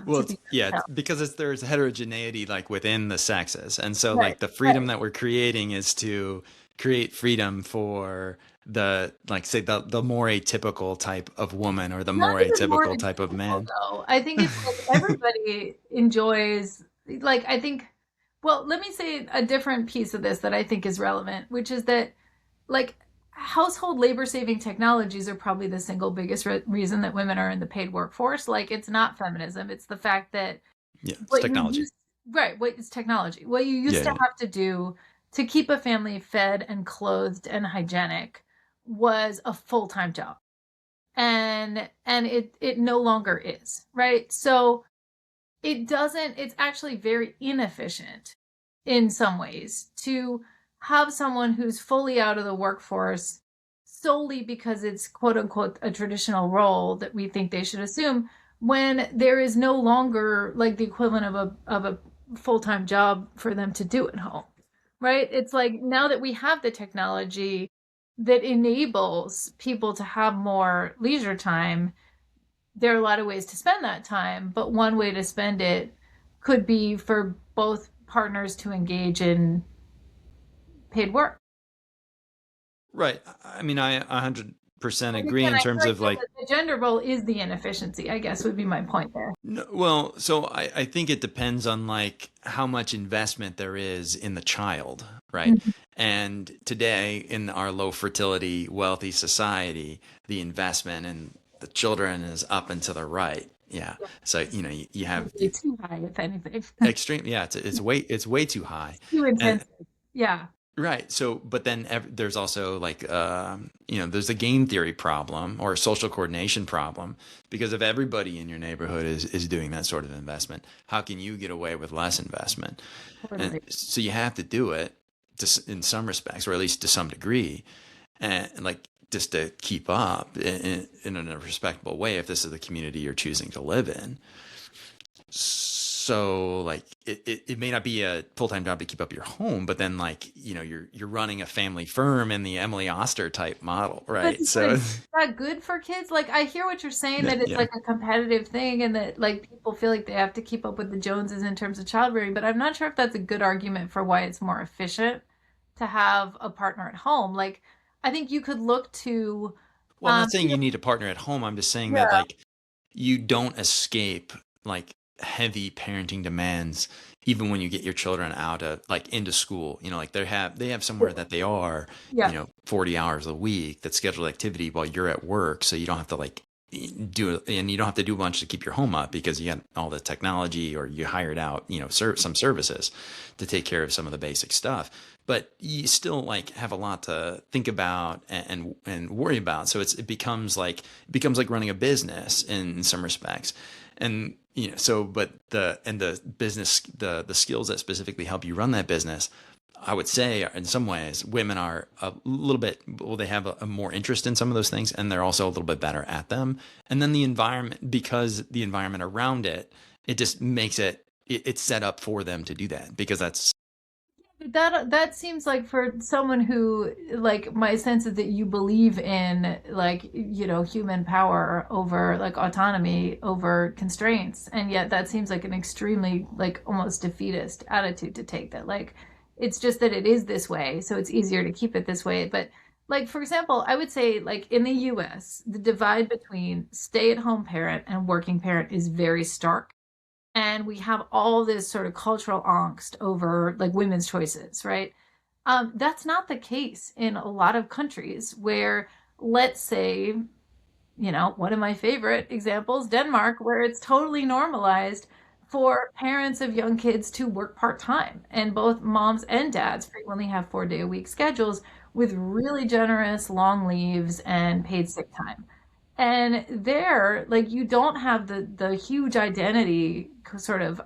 Well, to it's, be yeah, it's themselves. because there's heterogeneity like within the sexes, and so Right, like the right. freedom that we're creating is to create freedom for the like say the more atypical type of woman or the Not more even more atypical type of atypical man. though. I think it's like everybody enjoys like I think well, let me say a different piece of this that I think is relevant, which is that like household labor saving technologies are probably the single biggest reason that women are in the paid workforce. Like it's not feminism, it's the fact that Yeah, it's what you technology. used right, what is technology. What you used Yeah, to yeah. have to do to keep a family fed and clothed and hygienic was a full-time job, and it no longer is, right? So it doesn't, it's actually very inefficient in some ways to have someone who's fully out of the workforce solely because it's quote unquote a traditional role that we think they should assume, when there is no longer like the equivalent of a full-time job for them to do at home, right? It's like now that we have the technology that enables people to have more leisure time, there are a lot of ways to spend that time, but one way to spend it could be for both partners to engage in paid work. Right. I mean, I 100% And agree again, in I feel terms like of like, the gender role is the inefficiency, I guess would be my point there. no, well, so I think it depends on like how much investment there is in the child, right? Mhm. And today in our low fertility, wealthy society, the investment in the children is up and to the right. Yeah. So, you have Maybe too high, if anything. extreme, yeah, it's way too high. Too And intensive. Yeah. right. So, but then there's also like, there's a game theory problem or a social coordination problem because if everybody in your neighborhood is doing that sort of investment, how can you get away with less investment? And Totally. so you have to do it in some respects, or at least to some degree, and like just to keep up in a respectable way if this is the community you're choosing to live in. So like it may not be a full-time job to keep up your home, but then like you're running a family firm in the Emily Oster type model, But right? is So that good for kids? Like, I hear what you're saying, yeah, that it's yeah. like a competitive thing and that like people feel like they have to keep up with the Joneses in terms of childbearing, but I'm not sure if that's a good argument for why it's more efficient to have a partner at home. Like, I think you could look to, Well, I'm not saying you know, you need a partner at home. I'm just saying that yeah, like you don't escape like heavy parenting demands even when you get your children out of like into school. Like they have somewhere that they are, yeah, 40 hours a week, that's scheduled activity while you're at work, so you don't have to like do it, and you don't have to do a bunch to keep your home up because you got all the technology, or you hired out, some services to take care of some of the basic stuff, but you still like have a lot to think about and worry about. So it becomes like running a business in some respects. And so but the business, the skills that specifically help you run that business, I would say in some ways women are a little bit, well, they have a more interest in some of those things, and they're also a little bit better at them. And then the environment, because the environment around it just makes it's set up for them to do that because that's that seems like for someone who, like, my sense is that you believe in, like, human power over, like, autonomy over constraints, and yet that seems like an extremely, like, almost defeatist attitude to take, that like it's just that it is this way, so it's easier to keep it this way. But like, for example, I would say, like, in the US, the divide between stay-at-home parent and working parent is very stark, and we have all this sort of cultural angst over like women's choices, right? That's not the case in a lot of countries where, let's say, one of my favorite examples, Denmark, where it's totally normalized for parents of young kids to work part time. And both moms and dads frequently have 4-day-a-week schedules with really generous long leaves and paid sick time. And there, like, you don't have the huge identity sort of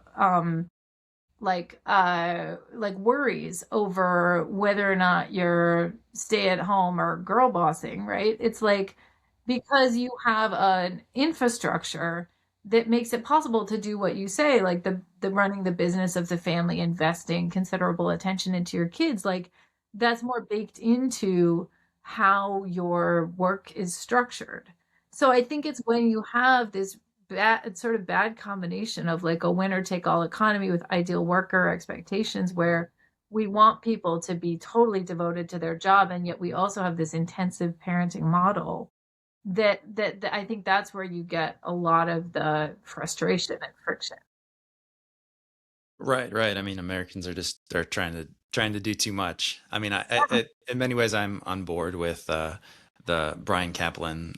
like worries over whether or not you're stay at home or girl bossing, right? It's like, because you have an infrastructure that makes it possible to do what you say, like the running the business of the family, investing considerable attention into your kids, like that's more baked into how your work is structured. So I think it's when you have this bad combination of like a winner take all economy with ideal worker expectations, where we want people to be totally devoted to their job, and yet we also have this intensive parenting model, that I think that's where you get a lot of the frustration and friction. right, right. I mean, Americans are trying to do too much. I mean, in many ways I'm on board with the Brian Kaplan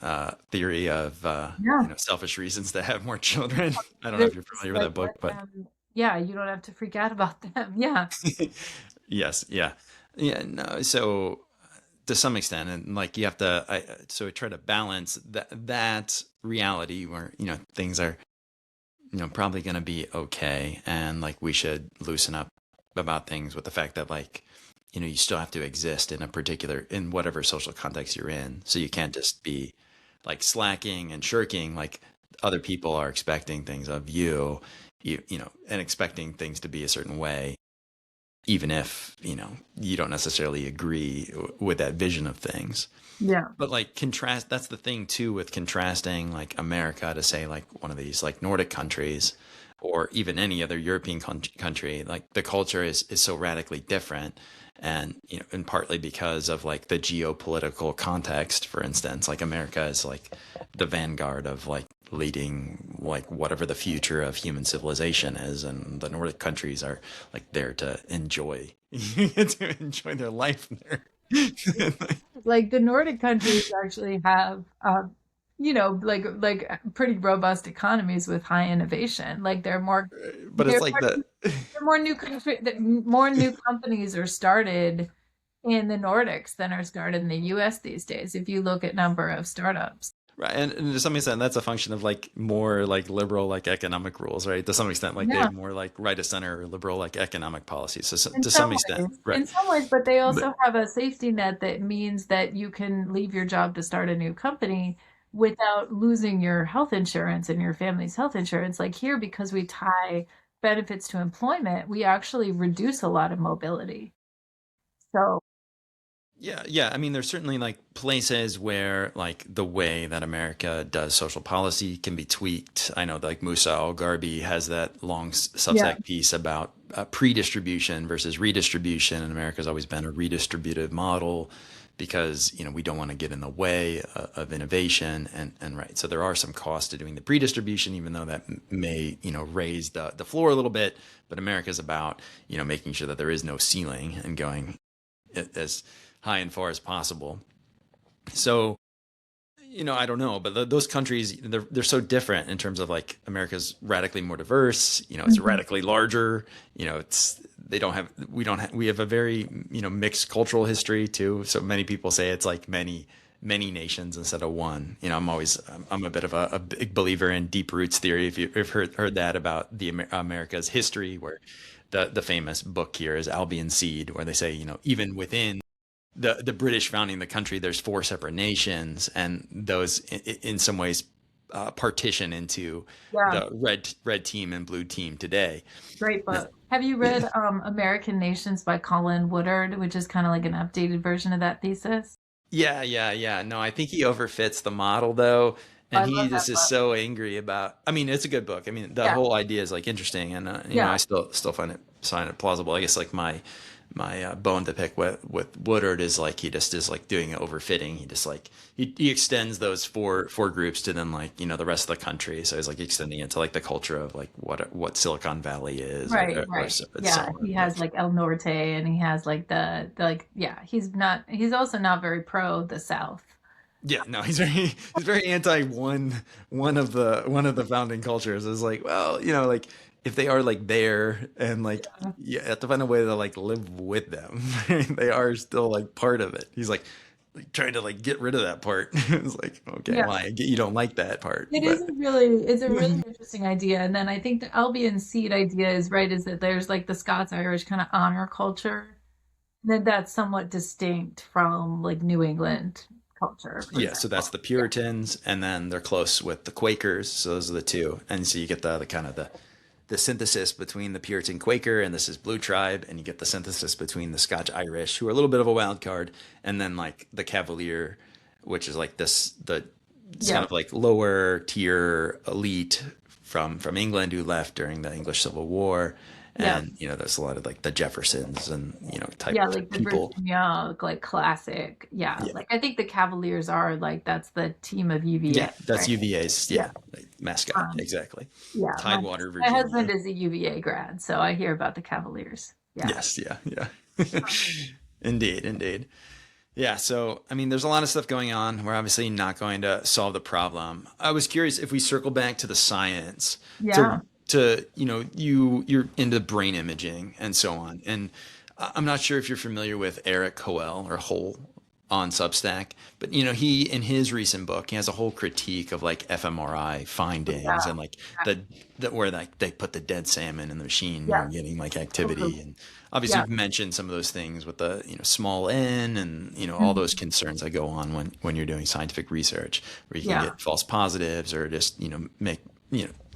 theory of Yeah. selfish reasons to have more children. I don't know if you're Just familiar with like that book, let but them, yeah, you don't have to freak out about them. Yeah. yes, yeah, yeah. No, so to some extent, and like you have to. So I try to balance that reality where things are probably going to be okay, and like we should loosen up about things with the fact that like you still have to exist in a particular in whatever social context you're in, so you can't just be like slacking and shirking like other people are expecting things of you, and expecting things to be a certain way, even if you don't necessarily agree with that vision of things. Yeah. But like contrast, that's the thing too with contrasting like America to say like one of these like Nordic countries or even any other European country. Like the culture is so radically different, and and partly because of like the geopolitical context. For instance, like America is like the vanguard of like leading like whatever the future of human civilization is, and the Nordic countries are like there to enjoy to enjoy their life there. Like the Nordic countries actually have, like pretty robust economies with high innovation. Like But it's like the they're more new country, that more new companies are started in the Nordics than are started in the US these days, if you look at number of startups. right, and to some extent, that's a function of like more like liberal like economic rules, right? To some extent, like they Yeah, have more like right of center or liberal like economic policies. So, in to some some extent, ways. right? In some ways, but they But also have a safety net that means that you can leave your job to start a new company without losing your health insurance and your family's health insurance. Like here, because we tie benefits to employment, we actually reduce a lot of mobility. So, yeah, yeah. I mean, there's certainly like places where like the way that America does social policy can be tweaked. I know like Musa Al-Garbi has that long yeah, Substack piece about pre-distribution versus redistribution, and America's always been a redistributive model because we don't want to get in the way of innovation, and right. So there are some costs to doing the pre-distribution, even though that may raise the floor a little bit. But America's about making sure that there is no ceiling and going as high and far as possible. So, I don't know, but those countries they're so different in terms of like America's radically more diverse. It's mhm, radically larger. It's they don't have we have a very mixed cultural history too. So many people say it's like many nations instead of one. I'm a bit of a big believer in deep roots theory. If you've heard that about the America's history, where the famous book here is Albion Seed, where they say even within the British founding the country, there's four separate nations, and those in some ways partition into yeah, the red team and blue team today. great book. Have you Yeah, read American Nations by Colin Woodard, which is kind of like an updated version of that thesis? yeah, yeah, yeah. No, I think he overfits the model though, I and he love that just is book. so angry about. I mean, it's a good book. I mean, the Yeah, whole idea is like interesting, and I yeah, still find it plausible. I guess like my bone to pick with Woodard is like he just is like doing overfitting. He just like he extends those four groups to then like the rest of the country. So he's like extending it to like the culture of like what Silicon Valley is, right, or right. it's Yeah, similar. he But has like El Norte, and he has like the like yeah, he's also not very pro the South. yeah, no, he's very anti one of the founding cultures. It's like, well, like if they are like there and like you have to find a way to like live with them. They are still like part of it. He's like trying to like get rid of that part. It's like, okay, Yeah. why? I get you don't like that part, It is but it's a really interesting idea. And then I think the Albion seed idea is right, is that there's like the Scots Irish kind of honor culture. Then that's somewhat distinct from like New England culture, for yeah, so that's example. the Yeah. Puritans, and then they're close with the Quakers. So those are the two, and so you get the kind of the synthesis between the Puritan Quaker and this is Blue Tribe, and you get the synthesis between the Scotch Irish, who are a little bit of a wild card, and then like the Cavalier, which is like it's kind Yeah. of like lower tier elite from England who left during the English Civil War, Yeah. and there's a lot of like the Jeffersons and Yeah, type like the people. Virginia, like classic. Yeah. Yeah, Like I think the Cavaliers are like that's the team of UVA, yeah, that's right? UVA's Yeah. like, mascot Um, exactly. yeah. Tidewater, My husband Virginia. is a UVA grad, so I hear about the Cavaliers. Yeah. Yes, yeah, yeah. Indeed, indeed. Yeah, so I mean, there's a lot of stuff going on. We're obviously not going to solve the problem. I was curious if we circle back to the science, Yeah. to you're into brain imaging and so on. And I'm not sure if you're familiar with Eric Hoel or Hole. on Substack. But he in his recent book, he has a whole critique of like fMRI findings Yeah. and like the, where like they put the dead salmon in the machine, Yeah. getting like Totally. activity. And obviously Yeah. you've mentioned some of those things with the small n and all those Mhm. concerns that go on when you're doing scientific research, where you can Yeah. get false positives or just make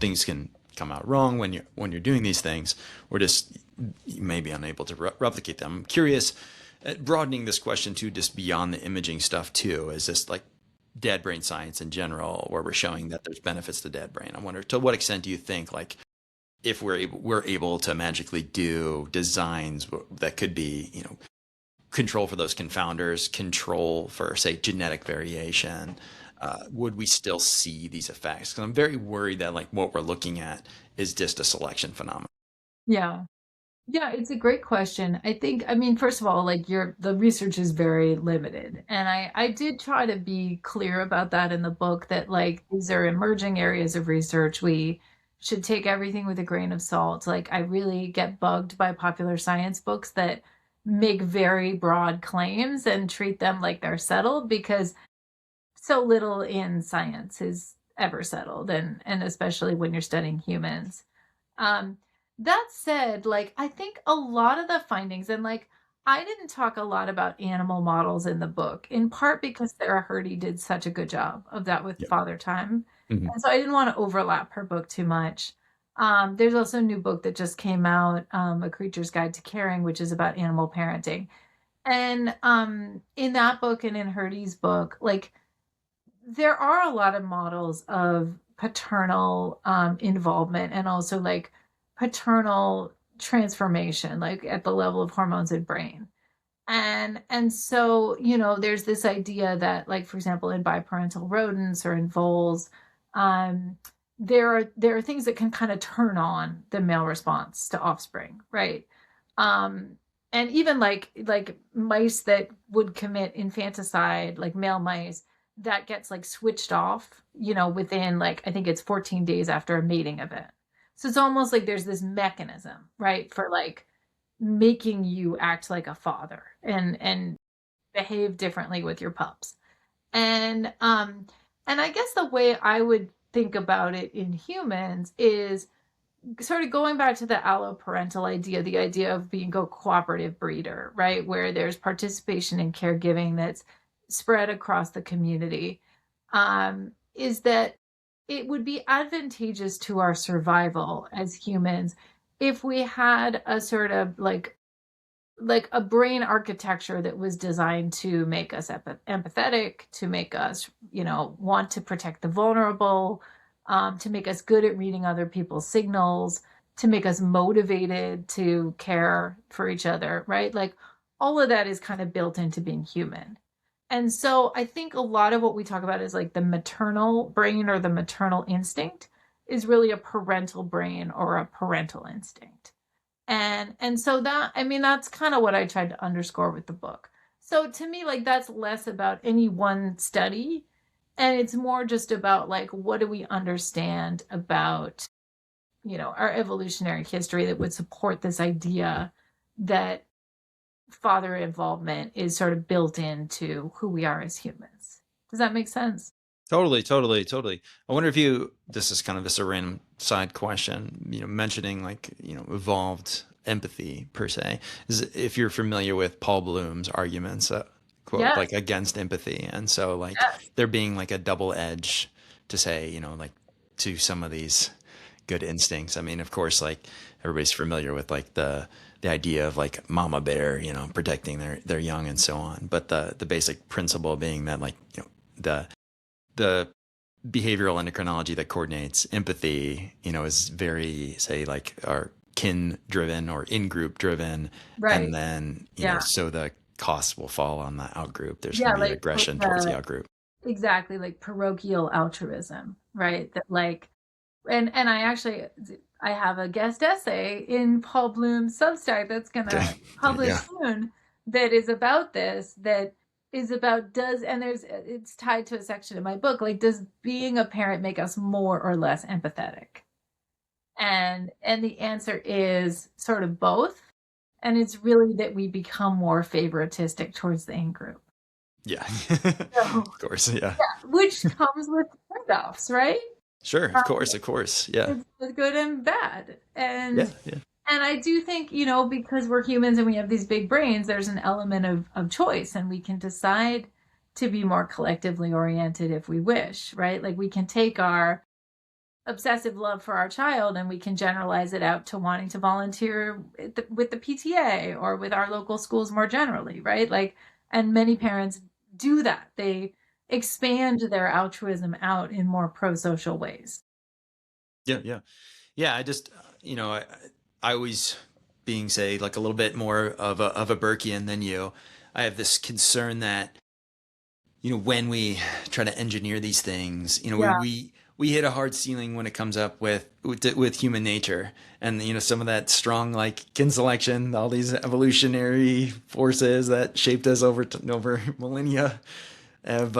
things can come out wrong when you're doing these things, or just you may be unable to replicate them. I'm curious, broadening this question to just beyond the imaging stuff too, is just like dead brain science in general, where we're showing that there's benefits to dead brain. I wonder, to what extent do you think, like, if we're able to magically do designs that could be control for those confounders, control for say genetic variation, would we still see these effects? Because I'm very worried that like what we're looking at is just a selection phenomenon. Yeah. Yeah, it's a great question. I think, I mean, first of all, like the research is very limited. And I did try to be clear about that in the book that like these are emerging areas of research. We should take everything with a grain of salt. Like I really get bugged by popular science books that make very broad claims and treat them like they're settled because so little in science is ever settled and especially when you're studying humans. Um, that said, like, I think a lot of the findings, and like, I didn't talk a lot about animal models in the book, in part because Sarah Hrdy did such a good job of that with Yeah. Father Time. Hmm. And so I didn't want to overlap her book too much. There's also a new book that just came out, A Creature's Guide to Caring, which is about animal parenting. And in that book and in Hrdy's book, like, there are a lot of models of paternal involvement and also like paternal transformation, like at the level of hormones and brain. And so, there's this idea that, like, for example, in biparental rodents or in voles, um, there are things that can kind of turn on the male response to offspring, right? Um, and even like mice that would commit infanticide, like male mice, that gets like switched off, within like I think it's 14 days after a mating event. So it's almost like there's this mechanism, right, for like making you act like a father and behave differently with your pups. And I guess the way I would think about it in humans is sort of going back to the alloparental idea, the idea of being a cooperative breeder, right? Where there's participation in caregiving that's spread across the community. Is that it would be advantageous to our survival as humans if we had a sort of like a brain architecture that was designed to make us empathetic, to make us, want to protect the vulnerable, to make us good at reading other people's signals, to make us motivated to care for each other, right? Like all of that is kind of built into being human. And so I think a lot of what we talk about is like the maternal brain or the maternal instinct is really a parental brain or a parental instinct. And so that, I mean, that's kind of what I tried to underscore with the book. So to me, like that's less about any one study and it's more just about like what do we understand about, our evolutionary history that would support this idea that father involvement is sort of built into who we are as humans. Does that make sense? Totally, totally, totally. I wonder if this is kind of just a random side question, mentioning like, evolved empathy per se, is if you're familiar with Paul Bloom's arguments, quote, Yes. like against empathy. And so like Yes. there being like a double edge to say, like to some of these good instincts. I mean, of course, like everybody's familiar with like the idea of like mama bear, protecting their young and so on. But the basic principle being that like, the behavioral endocrinology that coordinates empathy, is very, say, like, are kin driven or in group driven. And Right. then, Yeah. so the costs will fall on the out group. There's going Yeah. to be aggression towards the out group. Exactly, like parochial altruism, right? That like and I have a guest essay in Paul Bloom's Substack that's Okay. gonna publish Yeah. soon that is about this, that is about does and there's it's tied to a section in my book, like does being a parent make us more or less empathetic? And the answer is sort of both. And it's really that we become more favoritistic towards the in group. Yeah. So, Of course. Yeah. which comes with trade-offs, right? Sure. Um, Of course. Of course. Yeah. it's good and bad. Yeah. Yeah. And I do think, because we're humans and we have these big brains, there's an element of choice, and we can decide to be more collectively oriented if we wish, right? Like we can take our obsessive love for our child and we can generalize it out to wanting to volunteer with the PTA or with our local schools more generally, right? Like, and many parents do that. They expand their altruism out in more pro-social ways. Yeah. Yeah. Yeah. I just, I always being, say, like a little bit more of a Burkean than you, I have this concern that, when we try to engineer these things, Yeah. we hit a hard ceiling when it comes up with human nature, and some of that strong like kin selection, all these evolutionary forces that shaped us over millennia have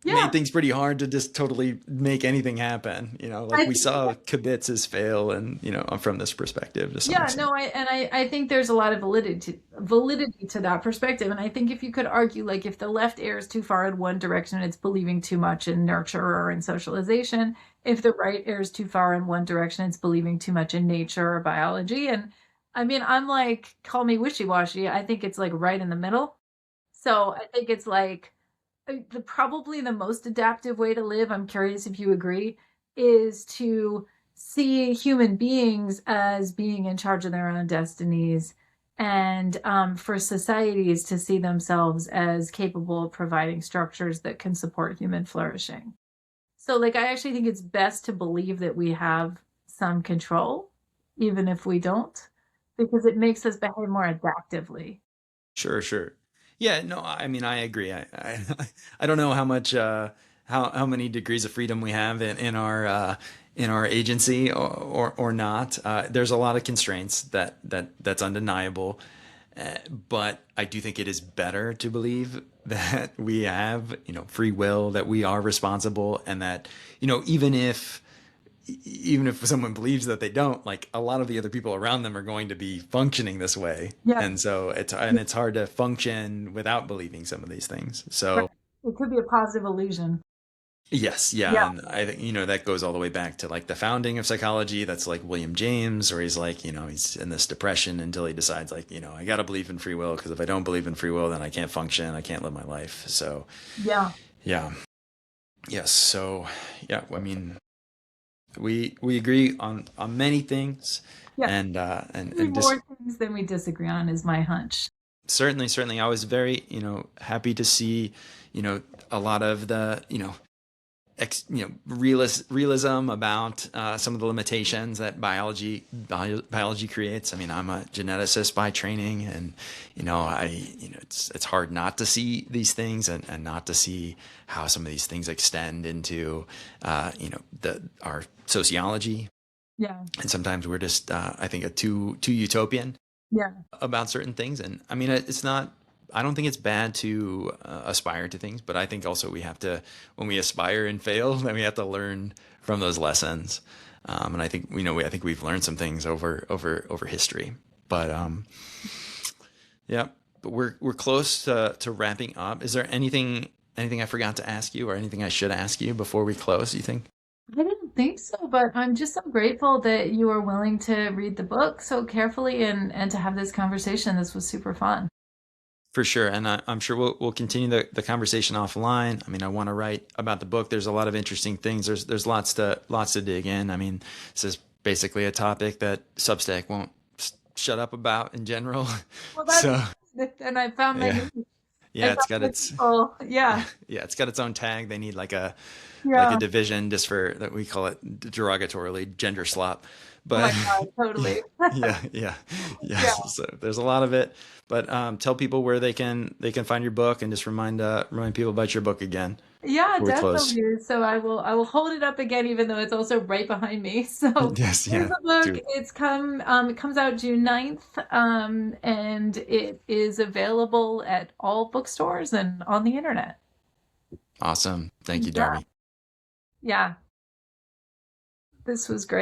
made Yeah. things pretty hard to just totally make anything happen. Like I we think saw kibitzes fail, and from this perspective to some Yeah, extent. no, I think there's a lot of validity to that perspective. And I think if you could argue, like, if the left errs too far in one direction, it's believing too much in nurture or in socialization. If the right errs too far in one direction, it's believing too much in nature or biology. And I mean, I'm like, call me wishy-washy. I think it's like right in the middle. So I think it's like probably the most adaptive way to live, I'm curious if you agree, is to see human beings as being in charge of their own destinies, and for societies to see themselves as capable of providing structures that can support human flourishing. So, like, I actually think it's best to believe that we have some control, even if we don't, because it makes us behave more adaptively. Sure, sure. Yeah, no, I mean, I agree. I don't know how much, how many degrees of freedom we have in our agency or not. There's a lot of constraints that's undeniable. But I do think it is better to believe that we have, free will, that we are responsible, and that, even if someone believes that they don't, like a lot of the other people around them are going to be functioning this way. Yeah, And so it's hard to function without believing some of these things. right. So It could be a positive illusion. yes, yeah, Yeah, and I think that goes all the way back to like the founding of psychology. That's like William James, where he's like, he's in this depression until he decides like, I got to believe in free will, because if I don't believe in free will, then I can't function, I can't live my life. So yeah, yeah, yes, so yeah, I mean, we agree on many things, yeah. Maybe and just more things than we disagree on is my hunch. certainly I was very happy to see a lot of the realism about some of the limitations that biology creates. I mean, I'm a geneticist by training, and it's hard not to see these things, and not to see how some of these things extend into the our sociology. Yeah, And sometimes we're just I think a too utopian yeah, about certain things. And I mean, it's not, I don't think it's bad to aspire to things, but I think also we have to, when we aspire and fail, then we have to learn from those lessons. And I think, I think we've learned some things over history, but yeah, but we're close to wrapping up. Is there anything I forgot to ask you, or anything I should ask you before we close, you think? I didn't think so, but I'm just so grateful that you are willing to read the book so carefully and to have this conversation. This was super fun. For sure, and I'm sure we'll continue the conversation offline. I mean, I want to write about the book. There's a lot of interesting things. There's lots to dig in. I mean, this is basically a topic that Substack won't shut up about in general. Well, that's So and I found my yeah, niche. I yeah, found the people. Yeah, yeah, it's got its own tag. They need like a yeah. division just for that, we call it derogatorily gender slop. Oh my But God, totally. yeah. Yeah, So there's a lot of it. But tell people where they can find your book, and just remind people about your book again yeah, before we close. definitely. So I will hold it up again, even though it's also right behind me. So Yes, here's yeah, the book. dude. It comes out June 9th, and it is available at all bookstores and on the internet. Awesome. Thank you, Yeah, Darby. yeah. This was great.